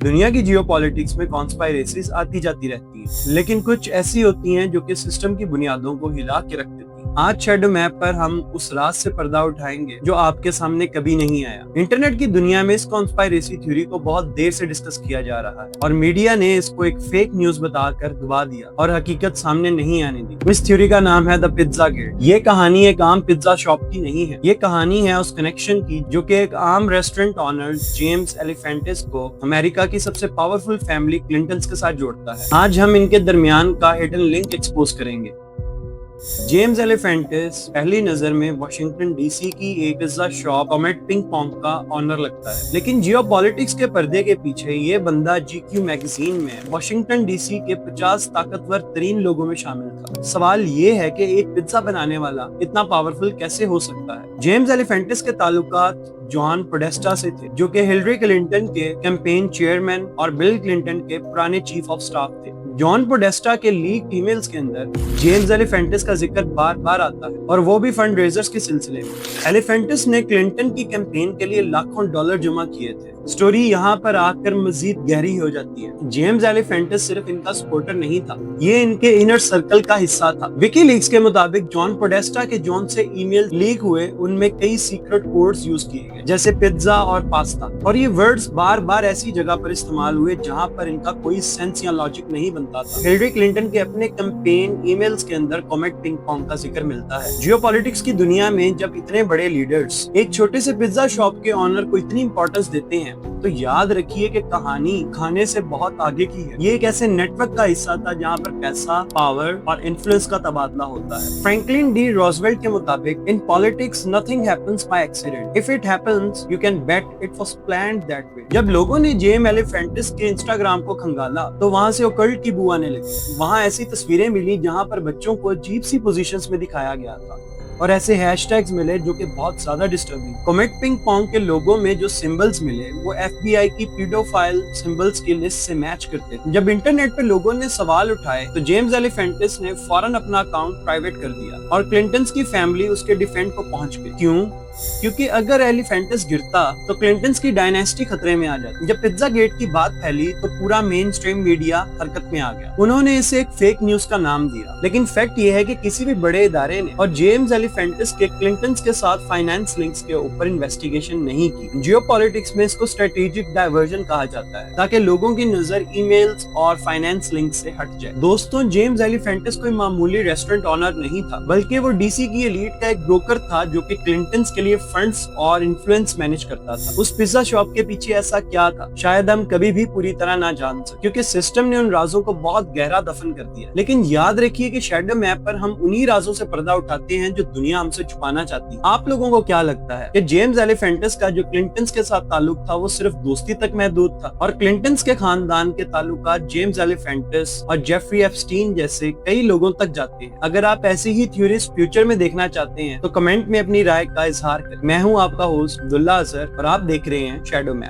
दुनिया की जियोपॉलिटिक्स में कॉन्स्पायरेसीज आती जाती रहती हैं, लेकिन कुछ ऐसी होती हैं जो कि सिस्टम की बुनियादों को हिला के रख देती हैं। आज शैडो मैप पर हम उस राज से पर्दा उठाएंगे जो आपके सामने कभी नहीं आया। इंटरनेट की दुनिया में इस कॉन्स्पायरेसी थ्योरी को बहुत देर से डिस्कस किया जा रहा है और मीडिया ने इसको एक फेक न्यूज बताकर दबा दिया और हकीकत सामने नहीं आने दी। इस थ्योरी का नाम है द पिज्जा गेट। ये कहानी एक आम पिज्जा शॉप की नहीं है, ये कहानी है उस कनेक्शन की जो कि एक आम रेस्टोरेंट ऑनर जेम्स एलिफेंटिस को अमेरिका की सबसे पावरफुल फैमिली क्लिंटन्स के साथ जोड़ता है। आज हम इनके दरमियान का हिडन लिंक एक्सपोज करेंगे। जेम्स एलिफेंटिस पहली नजर में वाशिंगटन डीसी की एक pizza shop comet ping pong का ऑनर लगता है, लेकिन जियोपॉलिटिक्स के पर्दे के पीछे ये बंदा जीक्यू मैगजीन में वाशिंगटन डीसी के 50 ताकतवर तरीन लोगों में शामिल था। सवाल ये है कि एक पिज्जा बनाने वाला इतना पावरफुल कैसे हो सकता है। जेम्स एलिफेंटिस के ताल्लुकात जॉन पोडेस्टा से थे, जो कि हिलरी क्लिंटन के कैंपेन चेयरमैन और बिल क्लिंटन के पुराने चीफ ऑफ स्टाफ थे। जॉन पोडेस्टा के लीक ईमेल्स के अंदर जेम्स एलिफेंटिस का जिक्र बार बार आता है, और वो भी फंड रेजर्स के सिलसिले में। एलिफेंटिस ने क्लिंटन की कैंपेन के लिए लाखों डॉलर जमा किए थे। स्टोरी यहाँ पर आकर मजीद गहरी हो जाती है। जेम्स एलिफेंटिस सिर्फ इनका सपोर्टर नहीं था, ये इनके इनर सर्कल का हिस्सा था। विकीलीक्स के मुताबिक जॉन पोडेस्टा के जॉन से ईमेल लीक हुए, उनमें कई सीक्रेट कोड्स यूज किए गए, जैसे पिज्जा और पास्ता, और ये वर्ड्स बार बार ऐसी जगह पर इस्तेमाल हुए जहाँ पर इनका कोई सेंस या लॉजिक नहीं बनता था। हिलरी क्लिंटन के अपने कैंपेन ईमेल्स के अंदर कॉमेट पिंग पोंग का जिक्र मिलता है। जियोपॉलिटिक्स की दुनिया में जब इतने बड़े लीडर्स एक छोटे से पिज्जा शॉप के ऑनर को इतनी इंपॉर्टेंस देते हैं, तो याद रखिए कि कहानी खाने से बहुत आगे की है। ये एक ऐसे नेटवर्क का हिस्सा था जहाँ पर पैसा, पावर और इन्फ्लुएंस का तबादला होता है। फ्रैंकलिन डी रोजवेल्ट के मुताबिक in politics nothing happens by accident, if it happens you can bet it was planned that way. जब लोगों ने जेम एलिफेंटिस के इंस्टाग्राम को खंगाला तो वहाँ से ओकल्ट की बू आने लगी। वहाँ ऐसी तस्वीरें मिली जहाँ पर बच्चों को अजीब सी पोजीशंस में दिखाया गया था, और ऐसे हैशटैग्स मिले जो कि बहुत ज्यादा डिस्टर्बिंग। कॉमेट पिंग पोंग के लोगों में जो सिंबल्स मिले वो FBI की पीडोफाइल सिंबल्स की लिस्ट से मैच करते थे। जब इंटरनेट पे लोगों ने सवाल उठाए तो जेम्स एलिफेंटिस ने फौरन अपना अकाउंट प्राइवेट कर दिया और क्लिंटन्स की फैमिली उसके डिफेंड को पहुंच गई। क्यों? क्योंकि अगर एलिफेंटिस गिरता तो क्लिंटन्स की डायनेस्टी खतरे में आ जाती। जब पिज्जा गेट की बात फैली तो पूरा मेन स्ट्रीम मीडिया हरकत में आ गया। उन्होंने इसे एक फेक न्यूज का नाम दिया, लेकिन फैक्ट ये है कि किसी भी बड़े इदारे ने और जेम्स एलिफेंटिस के क्लिंटन्स के साथ फाइनेंस लिंक्स के ऊपर इन्वेस्टिगेशन नहीं की। जियोपॉलिटिक्स में इसको स्ट्रेटेजिक डाइवर्जन कहा जाता है, ताकि लोगों की नजर ईमेल्स और फाइनेंस लिंक से हट जाए। दोस्तों, जेम्स एलिफेंटिस कोई मामूली रेस्टोरेंट ऑनर नहीं था, बल्कि वो डीसी की एलीट का एक ब्रोकर था जो कि क्लिंटन्स के लिए फंड्स और इन्फ्लुएंस मैनेज करता था। उस पिज्जा शॉप के पीछे ऐसा क्या था, शायद हम कभी भी पूरी तरह ना जान सके, क्योंकि सिस्टम ने उन राजों को बहुत गहरा दफन कर दिया। लेकिन याद रखिए कि शैडो मैप पर हम उन्हीं राजों से पर्दा उठाते हैं जो दुनिया हमसे छुपाना चाहती है। आप लोगों को क्या लगता है कि जेम्स एलिफेंटिस का जो क्लिंटन्स के साथ ताल्लुक था वो सिर्फ दोस्ती तक महदूद था, और क्लिंटन्स के खानदान के ताल्लुकात जेम्स एलिफेंटिस और जेफरी एप्स्टीन जैसे कई लोगों तक जाते हैं? अगर आप ऐसी ही थ्योरीज फ्यूचर में देखना चाहते हैं तो कमेंट में अपनी राय का इजहार करें। मैं हूं आपका होस्ट अब्दुल्ला अजहर और आप देख रहे हैं शैडो मैप।